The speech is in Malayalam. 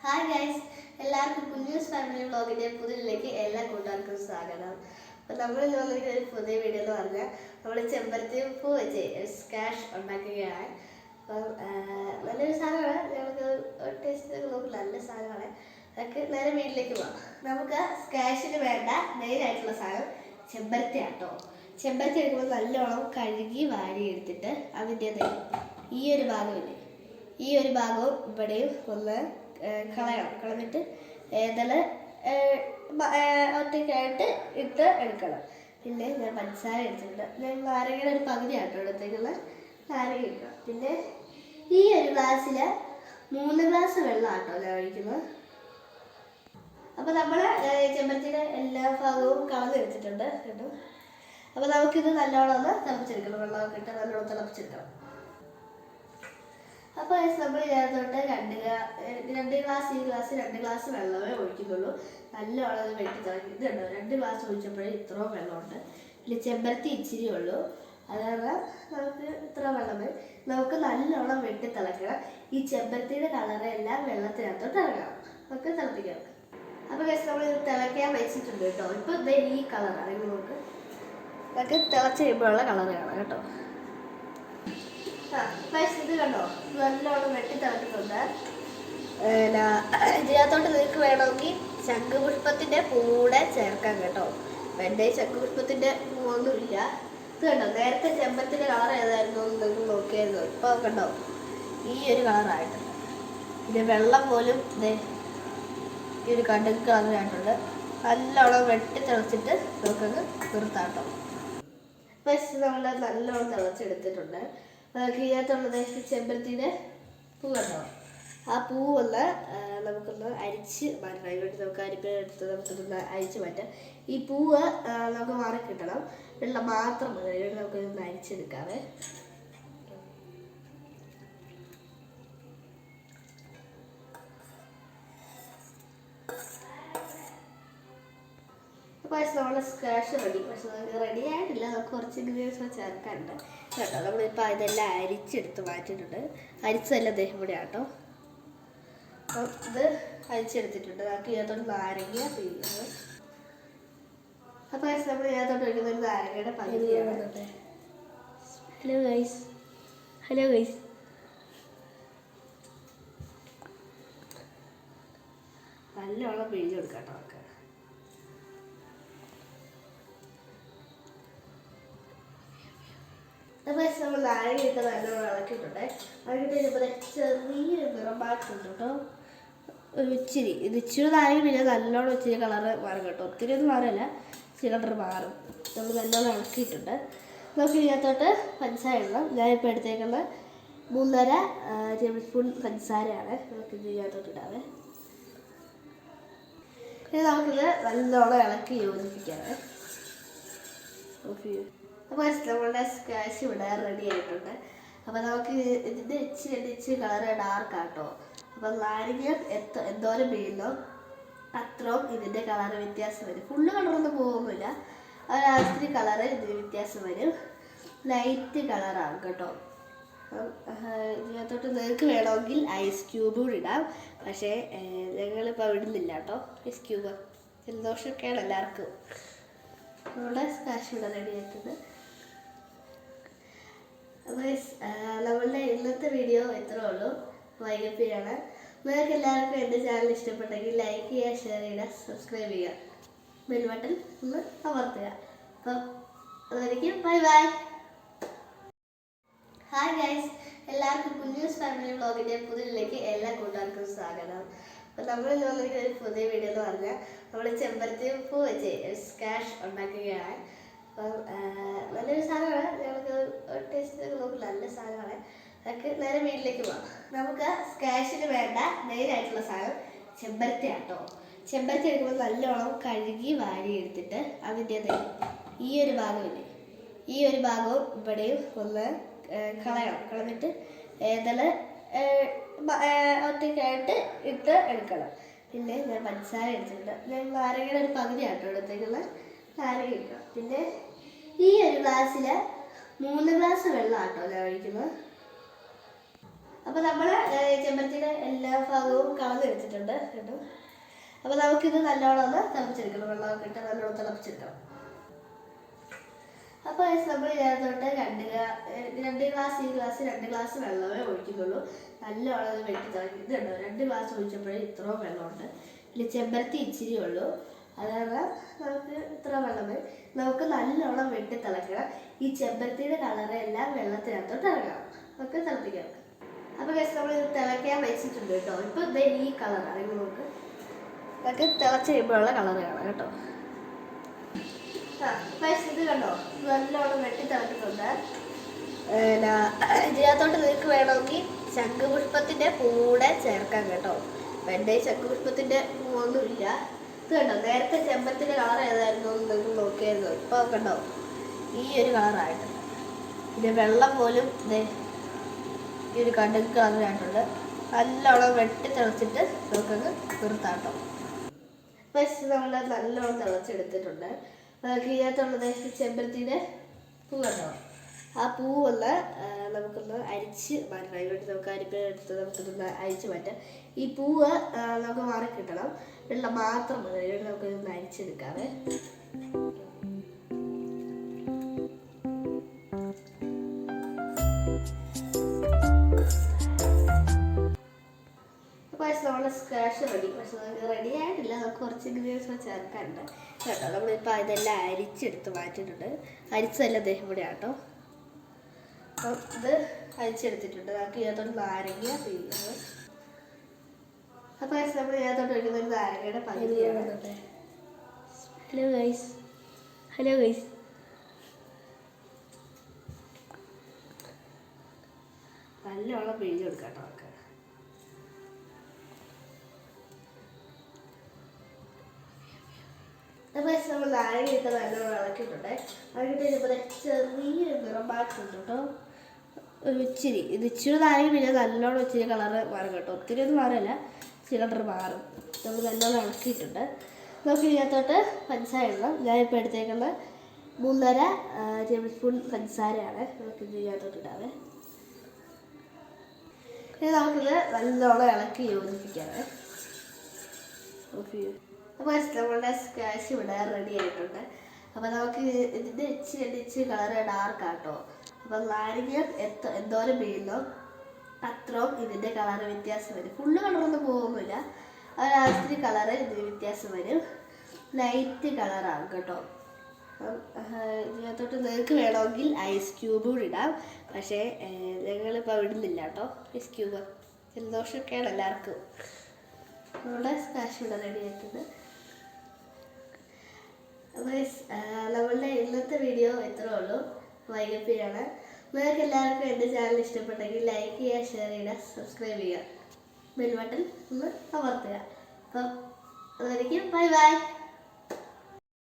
ഹായ് ഗൈസ്, എല്ലാവർക്കും കുഞ്ഞൂസ് ഫാമിലി വ്ളോഗിൻ്റെ പുതിയതിലേക്ക് എല്ലാ കൂട്ടുകാർക്കും സ്വാഗതം. അപ്പോൾ നമ്മൾ വന്നിരിക്കുന്ന ഒരു പുതിയ വീഡിയോ എന്ന് പറഞ്ഞാൽ നമ്മൾ ചെമ്പരത്തി പൂ വെച്ച് സ്കാഷ് ഉണ്ടാക്കുകയാണ്. അപ്പം നല്ലൊരു സാധനമാണ്, ഞങ്ങൾക്ക് ടേസ്റ്റ് നോക്കി നല്ല സാധനമാണ്. അതൊക്കെ നേരെ വീട്ടിലേക്ക് പോകാം. നമുക്ക് സ്കാഷിന് വേണ്ട മെയിനായിട്ടുള്ള സാധനം ചെമ്പരത്തി ആട്ടോ. ചെമ്പരത്തി എടുക്കുമ്പോൾ നല്ലോണം കഴുകി വാരി എടുത്തിട്ട് അതിൻ്റെ ഈ ഒരു ഭാഗമില്ലേ, ഈ ഒരു ഭാഗവും ഇവിടെയും ഒന്ന് കളയണം. കളഞ്ഞിട്ട് ഏതെല്ലാം ഒറ്റയ്ക്കായിട്ട് ഇട്ട് എടുക്കണം. പിന്നെ ഞാൻ പഞ്ചസാര എടുത്തിട്ടുണ്ട്. ഞാൻ നാരങ്ങയുടെ ഒരു പകുതി ആട്ടോ എടുത്തേക്കുള്ള നാരങ്ങ ഇടണം. പിന്നെ ഈ ഒരു ഗ്ലാസ്സിൽ 3 ഗ്ലാസ് വെള്ളം ആട്ടോ ഞാൻ ഒഴിക്കുന്നത്. അപ്പോൾ നമ്മൾ ചെമ്പരത്തിയുടെ എല്ലാ ഭാഗവും കളഞ്ഞെടുത്തിട്ടുണ്ട് കേട്ടോ. അപ്പോൾ നമുക്കിത് നല്ലോണം ഒന്ന് തിളപ്പിച്ചെടുക്കണം. വെള്ളമൊക്കെ ഇട്ട് നല്ലോണം തിളപ്പിച്ചെടുക്കണം. അപ്പോൾ നമ്മൾ ഇതിനകത്തോട്ട് രണ്ട് ഗ്ലാസ് ഈ ഗ്ലാസ് 2 ഗ്ലാസ് വെള്ളമേ ഒഴിക്കുന്നുള്ളൂ. നല്ലോണം അത് വെട്ടി തിളക്കി. ഇതുണ്ടോ, 2 ഗ്ലാസ് ഒഴിച്ചപ്പോഴേ ഇത്രയും വെള്ളമുണ്ട്. ഇതിൽ ചെമ്പരത്തി ഇച്ചിരി ഉള്ളൂ, അതാണ് നമുക്ക് ഇത്ര വെള്ളമേ. നമുക്ക് നല്ലോണം വെട്ടി തിളക്കണം. ഈ ചെമ്പരത്തിയുടെ കളറെല്ലാം വെള്ളത്തിനകത്തോട്ട് ഇറങ്ങണം. നമുക്ക് തിളപ്പിക്കണം. അപ്പോൾ നമ്മൾ ഇത് തിളയ്ക്കാൻ വെച്ചിട്ടുണ്ട് കേട്ടോ. ഇപ്പോൾ ഇത് ഈ കളറാണ്. നമുക്ക് തിളച്ച് കഴിയുമ്പോഴുള്ള കളർ കാണാം കേട്ടോ. ഇത് കണ്ടോ, നല്ലോണം വെട്ടി തിളക്കുന്നുണ്ട്. ഇതിനകത്തോട്ട് നിങ്ങൾക്ക് വേണമെങ്കിൽ ശംഖുപുഷ്പത്തിൻ്റെ പൂടെ ചേർക്കാം കേട്ടോ. എൻ്റെ ശംഖുപുഷ്പത്തിൻ്റെ പൂവൊന്നുമില്ല. ഇത് കണ്ടോ, നേരത്തെ ചെമ്പരത്തിൻ്റെ കളർ ഏതായിരുന്നു എന്ന് നിങ്ങൾക്ക് നോക്കിയായിരുന്നു. ഇപ്പോൾ കണ്ടോ ഈ ഒരു കളറായിട്ടുണ്ട്. ഇത് വെള്ളം പോലും ഈ ഒരു കടുക് കളറായിട്ടുണ്ട്. നല്ലോണം വെട്ടി തിളച്ചിട്ട് നമുക്കത് നിർത്താട്ടോ. നമ്മൾ നല്ലോണം തിളച്ചെടുത്തിട്ടുണ്ട്. ഇതിനകത്തുള്ളത് ചെമ്പരത്തിൻ്റെ പൂ കണ്ടോ. ആ പൂവൊന്ന് നമുക്കൊന്ന് അരിച്ച് മാറ്റണം. വേണ്ടി നമുക്ക് അരിപ്പെടുത്ത് നമുക്കൊന്ന് അരിച്ച് മാറ്റാം. ഈ പൂവ് നമുക്ക് മാറി കിട്ടണം. വെള്ളം മാത്രം മതി. അതുകൊണ്ട് നമുക്കൊന്ന് അരിച്ചെടുക്കാവേ. അപ്പോൾ നമ്മുടെ സ്കാഷ് റെഡി. പക്ഷെ നമുക്ക് റെഡി ആയിട്ടില്ല. നമുക്ക് കുറച്ച് ഇൻഗ്രീഡിയൻസ് ചേർക്കാനുണ്ട് കേട്ടോ. നമ്മളിപ്പോൾ ഇതെല്ലാം അരിച്ചെടുത്ത് മാറ്റിയിട്ടുണ്ട്. അരിച്ചതെല്ലാം അദ്ദേഹം ഇവിടെ ആട്ടോ. അപ്പം ഇത് അരിച്ചെടുത്തിട്ടുണ്ട്. നമുക്ക് ഇതിനകത്തോട്ട് നാരങ്ങ പിഴിയുന്നത്. അപ്പോൾ നമ്മൾ ഇതിനകത്തോട്ട് ഒഴിക്കുന്ന ഒരു നാരങ്ങയുടെ പകുതിയാണ്. Hello guys, hello guys. നല്ലോണം പിഴിഞ്ഞ് കൊടുക്കാം കേട്ടോ. നമുക്ക് അപ്പോൾ നമ്മൾ നാരങ്ങ ഇട്ട് നല്ലോണം ഇളക്കിയിട്ടുണ്ട്. ഇളക്കിയിട്ട് കഴിഞ്ഞപ്പോൾ ചെറിയൊരു നിറമാറ്റുണ്ട് കേട്ടോ. ഒരു ഇച്ചിരി നാരങ്ങ പിന്നെ നല്ലോണം ഇച്ചിരി കളറ് മാറും കേട്ടോ. ഒത്തിരി ഒന്നും മാറില്ല, ഇച്ചിരി കളർ മാറും. നമ്മൾ നല്ലോണം ഇളക്കിയിട്ടുണ്ട്. നമുക്ക് ഇതിനകത്തോട്ട് പഞ്ചസാര ഇടണം. ഞാനിപ്പോൾ എടുത്തേക്കുന്ന 3.5 ടേബിൾ സ്പൂൺ പഞ്ചസാരയാണ്. നമുക്ക് ഇതിനകത്തോട്ട് ഇടാവേ. ഇനി നമുക്കിത് നല്ലോണം ഇളക്കി യോജിപ്പിക്കാവേ. അപ്പോൾ നമ്മളുടെ സ്കാഷ് ഇവിടെ റെഡി ആയിട്ടുണ്ട്. അപ്പോൾ നമുക്ക് ഇതിൻ്റെ ഇച്ചിരി കളറ് ഡാർക്കാട്ടോ. അപ്പോൾ നാരങ്ങ എന്തോരം വീഴുന്നോ അത്രയും ഇതിൻ്റെ കളറ് വ്യത്യാസം വരും. ഫുള്ള് കളറൊന്നും പോകുന്നില്ല, ഒരാവശ്യത്തിന് കളറ് ഇതിന് വ്യത്യാസം വരും. ലൈറ്റ് കളറാകും കേട്ടോ. ഇതിനകത്തോട്ട് നിങ്ങൾക്ക് വേണമെങ്കിൽ ഐസ് ക്യൂബ് കൂടി ഇടാം. പക്ഷേ ഞങ്ങളിപ്പോൾ ഇടുന്നില്ല കേട്ടോ ഐസ് ക്യൂബ്. ജലദോഷമൊക്കെയാണ് എല്ലാവർക്കും. നമ്മുടെ സ്കാഷ് ഇവിടെ റെഡി ആയിട്ടുണ്ട്. നമ്മളുടെ ഇന്നത്തെ വീഡിയോ ഇത്രേ ഉള്ളൂ. വൈകിപ്പിയാണ്. നിങ്ങൾക്ക് എല്ലാവർക്കും എൻ്റെ ചാനൽ ഇഷ്ടപ്പെട്ടെങ്കിൽ ലൈക്ക് ചെയ്യുക, ഷെയർ ചെയ്യുക, സബ്സ്ക്രൈബ് ചെയ്യുക, ബെൽ ബട്ടൺ ഒന്ന് അമർത്തുക. അപ്പം അതായിരിക്കും. Bye bye. ഹായ് ഗൈസ്, എല്ലാവർക്കും കുഞ്ഞൂസ് ഫാമിലി വ്ളോഗിൻ്റെ പുതിയതിലേക്ക് എല്ലാ കൂട്ടുകാർക്കും സ്വാഗതം. അപ്പോൾ നമ്മൾ വന്നിരിക്കുന്ന ഒരു പുതിയ വീഡിയോ എന്ന് പറഞ്ഞാൽ നമ്മൾ ചെമ്പരത്തി പൂ വെച്ച് സ്കാഷ് ഉണ്ടാക്കുകയാണ്. അപ്പം നല്ലൊരു സാധനമാണ്, ഞങ്ങൾക്ക് ടേസ്റ്റ് നോക്കി നല്ല സാധനമാണ്. അതൊക്കെ നേരെ വീട്ടിലേക്ക് പോകാം. നമുക്ക് സ്കാഷിന് വേണ്ട മെയിനായിട്ടുള്ള സാധനം ചെമ്പരത്തി ആട്ടോ. ചെമ്പരത്തി എടുക്കുമ്പോൾ നല്ലോണം കഴുകി വാരി എടുത്തിട്ട് അതിൻ്റെ ഈ ഒരു ഭാഗമില്ലേ, ഈ ഒരു ഭാഗവും ഇവിടെയും ഒന്ന് കളയണം. കളഞ്ഞിട്ട് ഏതെല്ലാം ഒറ്റയ്ക്കായിട്ട് ഇട്ട് എടുക്കണം. പിന്നെ ഞാൻ പഞ്ചസാര എടുത്തിട്ടുണ്ട്. ഞാൻ നാരങ്ങയുടെ ഒരു പകുതി ആട്ടോ എടുത്തേക്കുള്ള നാരങ്ങ ഇടണം. പിന്നെ ഈ ഒരു ഗ്ലാസ്സിൽ 3 ഗ്ലാസ് വെള്ളം ആട്ടോ ഞാൻ ഒഴിക്കുന്നത്. അപ്പോൾ നമ്മൾ ചെമ്പരത്തിയുടെ എല്ലാ ഭാഗവും കളഞ്ഞെടുത്തിട്ടുണ്ട് കേട്ടോ. അപ്പോൾ നമുക്കിത് നല്ലോണം ഒന്ന് തിളപ്പിച്ചെടുക്കണം. വെള്ളമൊക്കെ ഇട്ട് നല്ലോണം തിളപ്പിച്ചെടുക്കണം. അപ്പോൾ നമ്മൾ ഇതിനകത്തോട്ട് രണ്ട് ഗ്ലാസ് ഈ ഗ്ലാസ് 2 ഗ്ലാസ് വെള്ളമേ ഒഴിക്കുന്നുള്ളൂ. നല്ലോണം അത് വെട്ടി തിളക്കി. ഇതുണ്ടോ 2 ഗ്ലാസ് ഒഴിച്ചപ്പോഴേ ഇത്രയും വെള്ളമുണ്ട്. ഇതിൽ ചെമ്പരത്തി ഇച്ചിരി ഉള്ളൂ. അതാണ് നമുക്ക് ഇത്ര വെള്ളം. നമുക്ക് നല്ലോണം വെട്ടി തിളക്കണം. ഈ ചെമ്പരത്തിയുടെ കളറെല്ലാം വെള്ളത്തിനകത്തോട്ട് ഇറങ്ങണം. നമുക്ക് തിളപ്പിക്കണം. അപ്പോൾ നമ്മൾ ഇത് തിളയ്ക്കാൻ വെച്ചിട്ടുണ്ട് കേട്ടോ. ഇപ്പോൾ ഇത് ഈ കളറാണ്. നമുക്ക് തിളച്ച് കഴിയുമ്പോഴുള്ള കളർ കാണാം കേട്ടോ. ഇത് കണ്ടോ നല്ലോണം വെട്ടി തിളക്കുന്നുണ്ട്. ഇതിനകത്തോട്ട് നിങ്ങൾക്ക് വേണമെങ്കിൽ ശംഖുപുഷ്പത്തിൻ്റെ പൂടെ ചേർക്കാം കേട്ടോ. എൻ്റെ ശംഖുപുഷ്പത്തിൻ്റെ പൂവൊന്നുമില്ല. ഇത് കണ്ടോ നേരത്തെ ചെമ്പരത്തിൻ്റെ കളർ ഏതായിരുന്നു നിങ്ങൾക്ക് നോക്കിയായിരുന്നു. ഇപ്പോൾ കണ്ടോ ഈ ഒരു കളറായിട്ടുണ്ട്. പിന്നെ വെള്ളം പോലും ഈ ഒരു കടുക് കളറായിട്ടുണ്ട്. നല്ലോണം വെട്ടി തിളച്ചിട്ട് നമുക്കത് നിർത്താട്ടോ. പക്ഷേ നമ്മൾ നല്ലോണം തിളച്ചെടുത്തിട്ടുണ്ട്. നമുക്ക് ഇതിനകത്തുള്ളത് ചെമ്പരത്തിയുടെ പൂ കണ്ടോ. ആ പൂവൊന്ന് നമുക്കൊന്ന് അരിച്ച് മാറ്റണം. അതിനുവേണ്ടി നമുക്ക് അരിപ്പെടുത്ത് നമുക്കിതൊന്ന് അരിച്ച് മാറ്റാം. ഈ പൂവ് നമുക്ക് മാറി കിട്ടണം. വെള്ളം മാത്രം മതി. അതിനുവേണ്ടി നമുക്കിതൊന്ന് അരിച്ചെടുക്കാവേ. പക്ഷേ നമ്മുടെ സ്ക്വാഷ് റെഡി. പക്ഷെ നമുക്ക് റെഡി ആയിട്ടില്ല. നമുക്ക് കുറച്ച് ഇൻഗ്രീഡിയൻസ് ചേർക്കാനുണ്ട് കേട്ടോ. നമ്മളിപ്പോൾ ഇതെല്ലാം അരിച്ചെടുത്ത് മാറ്റിയിട്ടുണ്ട്. അരിച്ചതെല്ലാം ദേഹം കൂടെ ആട്ടോ. അപ്പം ഇത് അരിച്ചെടുത്തിട്ടുണ്ട്. നമുക്ക് ഇതിനകത്തോട്ട് നാരങ്ങ പിഴിയുന്നത്. അപ്പോൾ നമ്മൾ ഇതിനകത്തോട്ട് വയ്ക്കുന്ന ഒരു നാരങ്ങയുടെ പകുതിയാണ്. Hello guys. നല്ലോണം പിഴിഞ്ഞ് കൊടുക്കാം കേട്ടോ. നമുക്ക് അപ്പോൾ നമ്മൾ നാരങ്ങ ഇട്ട് നല്ലോണം ഇളക്കിയിട്ടുണ്ട്. ഇളക്കിയിട്ട് ഇതുപോലെ ചെറിയൊരു നിറമാറ്റുണ്ട് കേട്ടോ. ഒരു ഇച്ചിരി നാരങ്ങ പിന്നെ നല്ലോണം ഇച്ചിരി കളറ് മാറും കേട്ടോ. ഒത്തിരി ഒന്നും മാറില്ല, ഇച്ചിരി കളർ മാറും. നമ്മൾ നല്ലോണം ഇളക്കിയിട്ടുണ്ട്. നമുക്ക് ഇതിനകത്തോട്ട് പഞ്ചസാര ഇടണം. ഞാനിപ്പോൾ എടുത്തേക്കുന്ന 3.5 ടേബിൾ സ്പൂൺ പഞ്ചസാരയാണ്. നമുക്ക് ഇതിനകത്തോട്ട് ഇടാവേ. ഇനി നമുക്കിത് നല്ലോണം ഇളക്കി യോജിപ്പിക്കാവേ. അപ്പോൾ നമ്മളുടെ സ്ക്വാഷ് ഇവിടെ റെഡി ആയിട്ടുണ്ട്. അപ്പോൾ നമുക്ക് ഇതിൻ്റെ ഇച്ചിരി കളർ ഡാർക്കാട്ടോ. അപ്പം നാരങ്ങ എന്തോരം വീഴുന്നോ അത്രയും ഇതിൻ്റെ കളറ് വ്യത്യാസം വരും. ഫുള്ള് കളറൊന്നും പോകുന്നില്ല. ഒരാവശ്യത്തിന് കളറ് ഇതിന് വ്യത്യാസം വരും. ലൈറ്റ് കളറാകും കേട്ടോ. ഇതിനകത്തോട്ട് നിങ്ങൾക്ക് വേണമെങ്കിൽ ഐസ് ക്യൂബ് കൂടി ഇടാം. പക്ഷേ ഞങ്ങളിപ്പോൾ ഇടുന്നില്ല കേട്ടോ ഐസ് ക്യൂബ്. ജലദോഷമൊക്കെയാണ് എല്ലാവർക്കും. നമ്മുടെ സ്ക്വാഷ് ഇവിടെ റെഡി ആയിട്ടുണ്ട്. നമ്മളുടെ ഇന്നത്തെ വീഡിയോ ഇത്രേ ഉള്ളൂ. വൈകിപ്പിയാണ്. നിങ്ങൾക്ക് എല്ലാവർക്കും എൻ്റെ ചാനൽ ഇഷ്ടപ്പെട്ടെങ്കിൽ ലൈക്ക് ചെയ്യുക, ഷെയർ ചെയ്യുക, സബ്സ്ക്രൈബ് ചെയ്യുക, ബെൽ ബട്ടൺ ഒന്ന് അമർത്തുക. അപ്പം അതായിരിക്കും. ബൈ.